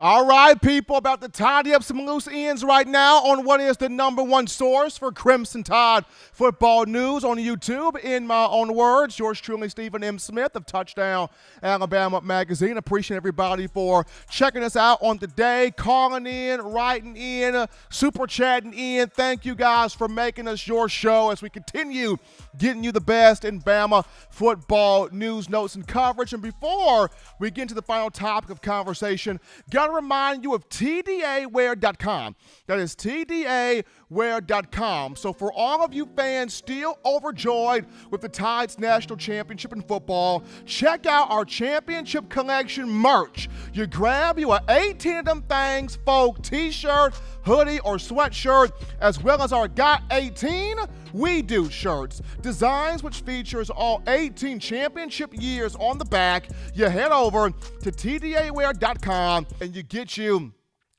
All right, people, about to tidy up some loose ends right now on what is the #1 source for Crimson Tide football news on YouTube. In my own words, yours truly, Stephen M. Smith of Touchdown Alabama Magazine. Appreciate everybody for checking us out on today, calling in, writing in, super chatting in. Thank you guys for making us your show as we continue getting you the best in Bama football news, notes, and coverage. And before we get into the final topic of conversation, gotta remind you of TDAwear.com. That is TDAwear.com. So for all of you fans still overjoyed with the Tide's national championship in football, check out our championship collection merch. You grab you a 18 of them things, folk t-shirt, hoodie, or sweatshirt, as well as our Got 18 We Do shirts. Designs which features all 18 championship years on the back. You head over to TDAwear.com and you get you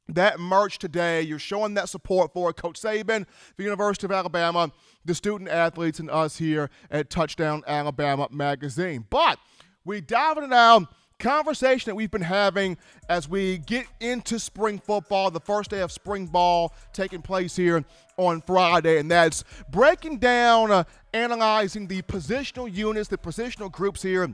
that merch today. You're showing that support for Coach Saban, the University of Alabama, the student athletes, and us here at Touchdown Alabama Magazine. But we dive into now conversation that we've been having as we get into spring football, the first day of spring ball taking place here on Friday, and that's breaking down, analyzing the positional units, the positional groups here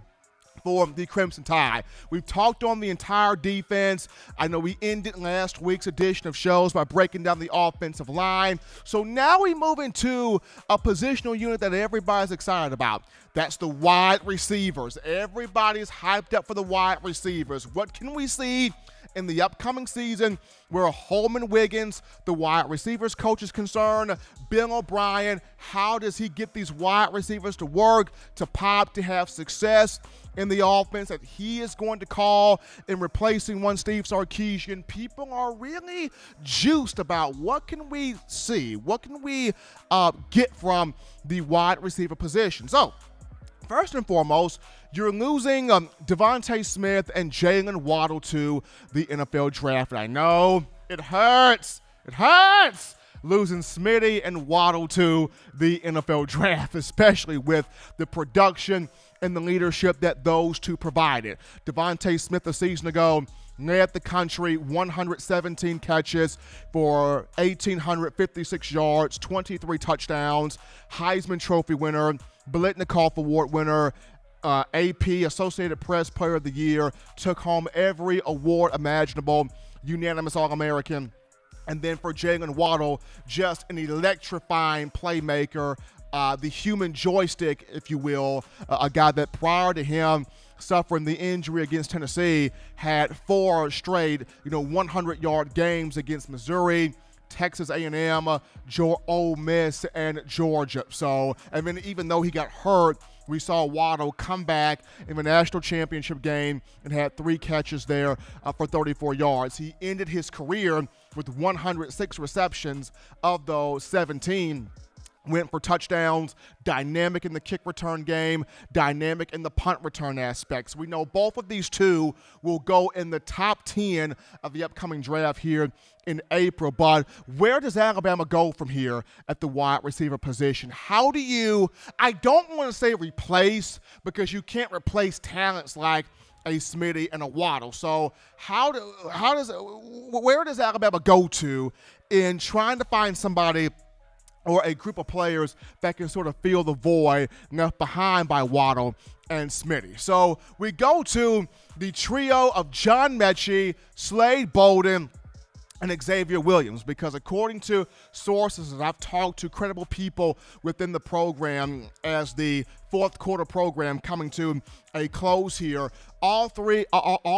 for the Crimson Tide. We've talked on the entire defense. I know we ended last week's edition of shows by breaking down the offensive line. So now we move into a positional unit that everybody's excited about. That's the wide receivers. Everybody's hyped up for the wide receivers. What can we see in the upcoming season where Holman Wiggins, the wide receivers coach, is concerned? Bill O'Brien, how does he get these wide receivers to work, to pop, to have success in the offense that he is going to call in replacing one Steve Sarkisian? People are really juiced about what can we see, what can we get from the wide receiver position. So first and foremost, you're losing Devontae Smith and Jalen Waddle to the NFL draft. And I know it hurts. It hurts losing Smitty and Waddle to the NFL draft, especially with the production and the leadership that those two provided. Devontae Smith a season ago led the country, 117 catches for 1,856 yards, 23 touchdowns, Heisman Trophy winner, Biletnikoff Award winner, AP, Associated Press Player of the Year, took home every award imaginable, unanimous All-American. And then for Jalen Waddle, just an electrifying playmaker, the human joystick, if you will, a guy that prior to him suffering the injury against Tennessee had 4 straight, 100-yard games against Missouri, Texas A&M, Ole Miss, and Georgia. So, and then even though he got hurt, we saw Waddle come back in the national championship game and had 3 catches there for 34 yards. He ended his career with 106 receptions. Of those, 17 went for touchdowns, dynamic in the kick return game, dynamic in the punt return aspects. We know both of these two will go in the top 10 of the upcoming draft here in April. But where does Alabama go from here at the wide receiver position? How do you, I don't want to say replace, because you can't replace talents like a Smitty and a Waddle. So where does Alabama go to in trying to find somebody or a group of players that can sort of fill the void left behind by Waddle and Smitty? So we go to the trio of John Mechie, Slade Bolden, and Xavier Williams, because according to sources that I've talked to, credible people within the program, as the fourth quarter program coming to a close here, all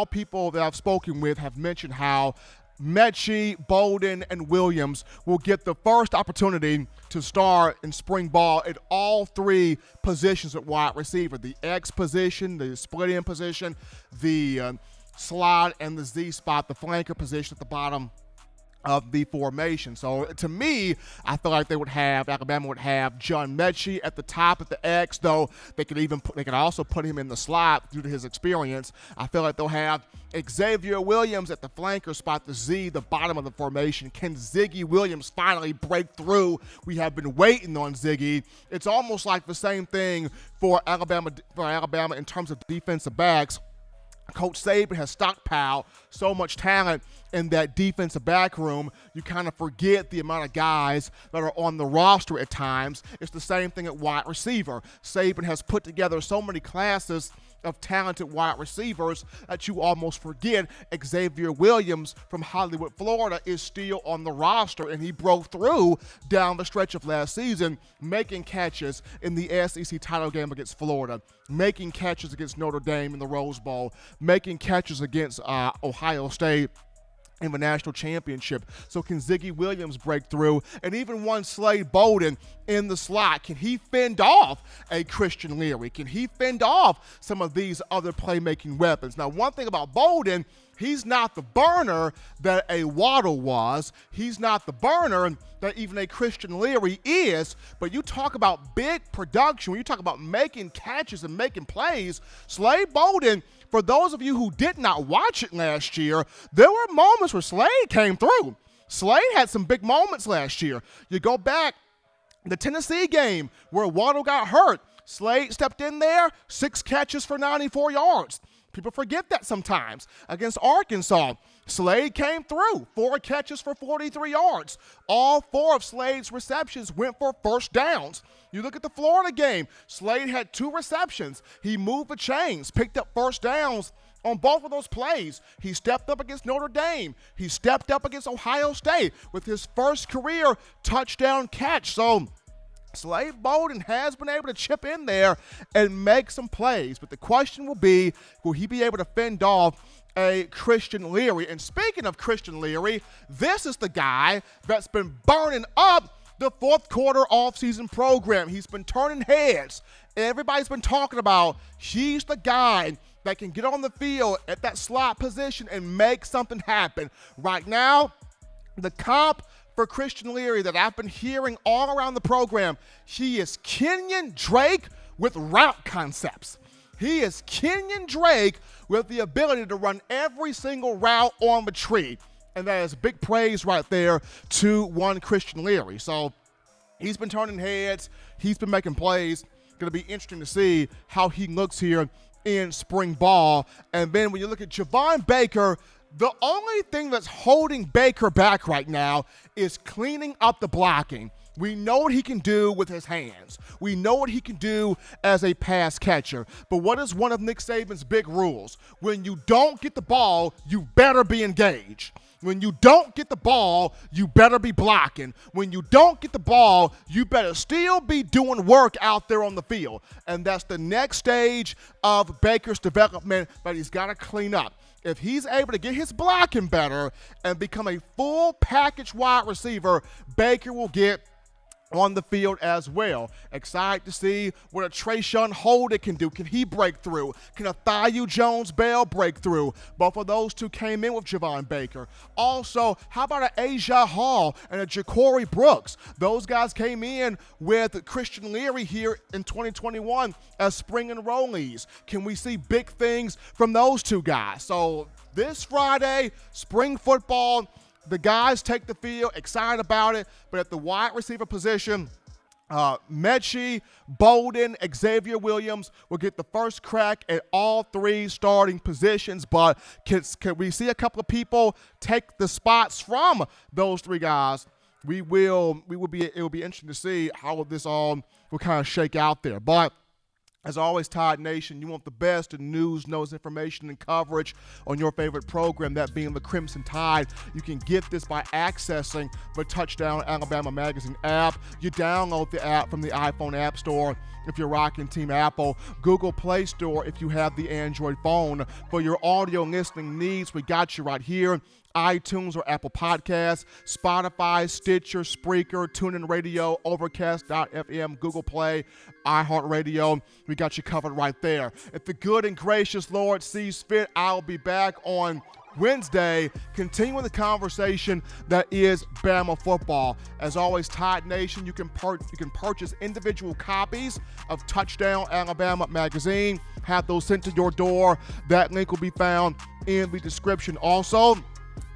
people that I've spoken with have mentioned how Mechie, Bolden, and Williams will get the first opportunity to start in spring ball at all 3 positions at wide receiver: the X position, the split end position, the slot, and the Z spot, the flanker position at the bottom of the formation. So to me, I feel like Alabama would have John Mechie at the top at the X, though they could also put him in the slot due to his experience. I feel like they'll have Xavier Williams at the flanker spot, the Z, the bottom of the formation. Can Ziggy Williams finally break through? We have been waiting on Ziggy. It's almost like the same thing for Alabama in terms of defensive backs. Coach Saban has stockpiled so much talent in that defensive back room, you kind of forget the amount of guys that are on the roster at times. It's the same thing at wide receiver. Saban has put together so many classes of talented wide receivers that you almost forget Xavier Williams from Hollywood, Florida is still on the roster, and he broke through down the stretch of last season, making catches in the SEC title game against Florida, making catches against Notre Dame in the Rose Bowl, making catches against Ohio State in the national championship. So can Ziggy Williams break through? And even one Slade Bolden in the slot, can he fend off a Christian Leary? Can he fend off some of these other playmaking weapons? Now, one thing about Bolden, he's not the burner that a Waddle was. He's not the burner that even a Christian Leary is. But you talk about big production, when you talk about making catches and making plays, Slade Bolden, for those of you who did not watch it last year, there were moments where Slade came through. Slade had some big moments last year. You go back, the Tennessee game where Waddle got hurt, Slade stepped in there, 6 catches for 94 yards. People forget that sometimes. Against Arkansas, Slade came through, 4 catches for 43 yards. All 4 of Slade's receptions went for first downs. You look at the Florida game, Slade had 2 receptions. He moved the chains, picked up first downs on both of those plays. He stepped up against Notre Dame. He stepped up against Ohio State with his first career touchdown catch. So Slade Bolden has been able to chip in there and make some plays. But the question will be, will he be able to fend off a Christian Leary? And speaking of Christian Leary, this is the guy that's been burning up the fourth quarter offseason program. He's been turning heads. Everybody's been talking about he's the guy that can get on the field at that slot position and make something happen. Right now, the comp for Christian Leary that I've been hearing all around the program, he is Kenyon Drake with route concepts. He is Kenyon Drake with the ability to run every single route on the tree. And that is big praise right there to one Christian Leary. So he's been turning heads. He's been making plays. Going to be interesting to see how he looks here in spring ball. And then when you look at Javon Baker, the only thing that's holding Baker back right now is cleaning up the blocking. We know what he can do with his hands. We know what he can do as a pass catcher. But what is one of Nick Saban's big rules? When you don't get the ball, you better be engaged. When you don't get the ball, you better be blocking. When you don't get the ball, you better still be doing work out there on the field. And that's the next stage of Baker's development that he's got to clean up. If he's able to get his blocking better and become a full package wide receiver, Baker will get on the field as well. Excited to see what a Trayshawn Holden can do. Can he break through? Can a Thaiu Jones-Bell break through? Both of those two came in with Javon Baker. Also, how about an Asia Hall and a Ja'Cory Brooks? Those guys came in with Christian Leary here in 2021 as spring enrollees. Can we see big things from those two guys? So this Friday, spring football, the guys take the field, excited about it, but at the wide receiver position, Mechie, Bolden, Xavier Williams will get the first crack at all 3 starting positions. But can we see a couple of people take the spots from those 3 guys? It will be interesting to see how this all will kind of shake out there. But as always, Tide Nation, you want the best in news, notes, information, and coverage on your favorite program, that being the Crimson Tide. You can get this by accessing the Touchdown Alabama Magazine app. You download the app from the iPhone App Store if you're rocking Team Apple, Google Play Store if you have the Android phone. For your audio listening needs, we got you right here. iTunes or Apple Podcasts, Spotify, Stitcher, Spreaker, TuneIn Radio, Overcast.fm, Google Play, iHeartRadio. We got you covered right there. If the good and gracious Lord sees fit, I'll be back on Wednesday, continuing the conversation that is Bama football. As always, Tide Nation, you can purchase individual copies of Touchdown Alabama Magazine. Have those sent to your door. That link will be found in the description. Also,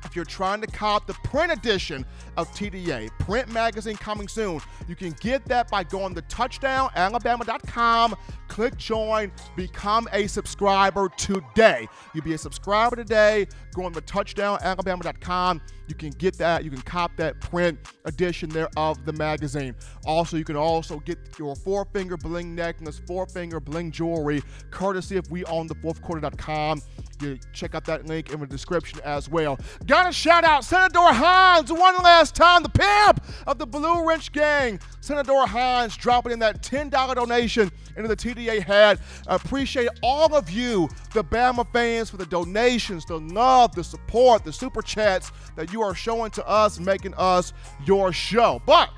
if you're trying to cop the print edition of TDA, print magazine coming soon, you can get that by going to touchdownalabama.com, click join, become a subscriber today. You'll be a subscriber today, going to touchdownalabama.com. You can get that, you can cop that print edition there of the magazine. Also, you can also get your 4-finger bling necklace, 4-finger bling jewelry, courtesy of weownthefourthquarter.com. You check out that link in the description as well. Gotta shout out Senator Hines one last time, the pimp of the Blue Wrench Gang. Senator Hines dropping in that $10 donation into the TDA hat. I appreciate all of you, the Bama fans, for the donations, the love, the support, the super chats that you are showing to us, making us your show. But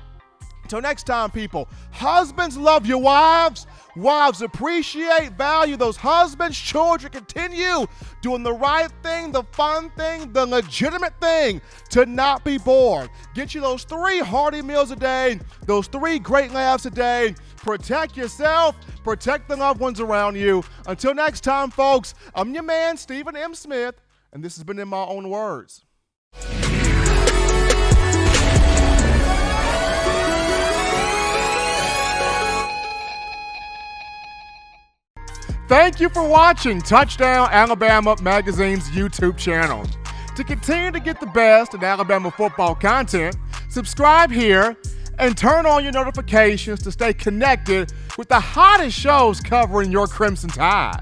until next time, people, husbands love your wives. Wives appreciate, value those husbands. Children continue doing the right thing, the fun thing, the legitimate thing, to not be bored. Get you those 3 hearty meals a day, those 3 great laughs a day. Protect yourself, protect the loved ones around you. Until next time, folks, I'm your man, Stephen M. Smith, and this has been In My Own Words. Thank you for watching Touchdown Alabama Magazine's YouTube channel. To continue to get the best in Alabama football content, subscribe here and turn on your notifications to stay connected with the hottest shows covering your Crimson Tide.